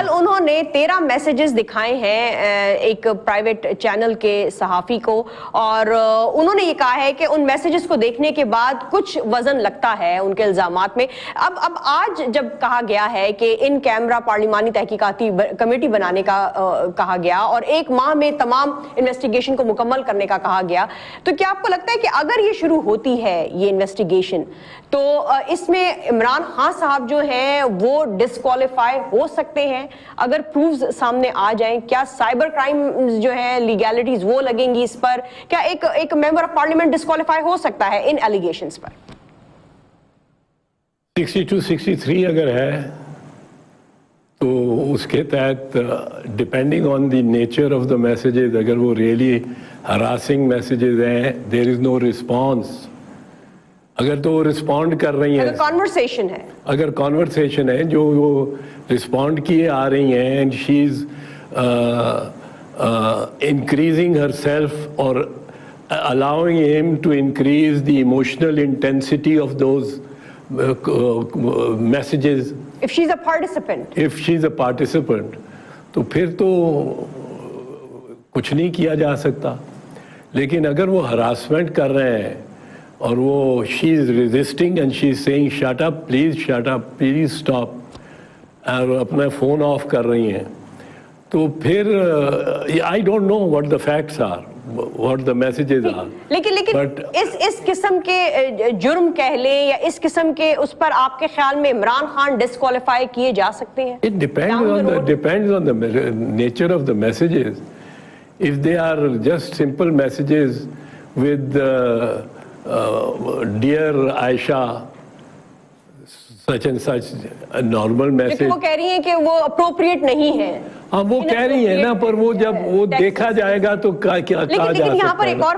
کل انہوں نے 13 میسیجز دکھائے ہیں ایک پرائیویٹ چینل کے صحافی کو، اور انہوں نے یہ کہا ہے کہ ان میسیجز کو دیکھنے کے بعد کچھ وزن لگتا ہے ان کے الزامات میں۔ اب آج جب کہا گیا ہے کہ ان کیمرہ پارلیمانی تحقیقاتی کمیٹی بنانے کا کہا گیا اور 1 ماہ میں تمام انویسٹیگیشن کو مکمل کرنے کا کہا گیا، تو کیا آپ کو لگتا ہے کہ اگر یہ شروع ہوتی ہے یہ انویسٹیگیشن تو اس میں عمران خان صاحب جو ہیں وہ ڈسکوالیفائی ہو سکتے ہیں اگر پروفز سامنے آ جائیں؟ کیا سائبر کرائم جو ہے لیگیلٹیز وہ لگیں گی اس پر؟ کیا ایک ممبر آف پارلیمنٹ ڈسکوالیفائی ہو سکتا ہے ان ایلیگیشنز پر؟ 62-63 اگر ہے تو اس کے تحت depending on the nature of the messages, اگر وہ ریئلی ہراسنگ میسیجز ہیں، دیر از نو رسپانس، اگر تو وہ رسپونڈ کر رہی ہیں، اگر کانورسیشن ہے جو وہ رسپونڈ کیے آ رہی ہیں، and she is increasing her self اور allowing him to increase the emotional intensity of those messages. If she's a participant. If she's a participant, تو پھر تو کچھ نہیں کیا جا سکتا۔ لیکن اگر وہ ہراسمنٹ کر رہے ہیں اور وہ she is resisting and she is saying shut up, please stop، اور اپنا فون آف کر رہی ہیں، تو پھر I don't know what the facts are, what the messages are. لیکن اس قسم کے جرم کہہ لیں یا اس قسم کے اس پر آپ کے خیال میں عمران خان ڈسکوالیفائی کیے جا سکتے ہیں؟ It depends on the nature of the messages. If they are just simple messages with dear Aisha such and such, a normal message. لیکن وہ کہہ رہی ہیں کہ وہ اپروپریٹ نہیں ہے۔ ہاں وہ کہہ رہی ہیں نا، پر وہ جب وہ دیکھا جائے گا تو کیا کہا جا سکتا ہے۔ لیکن یہاں پر ایک اور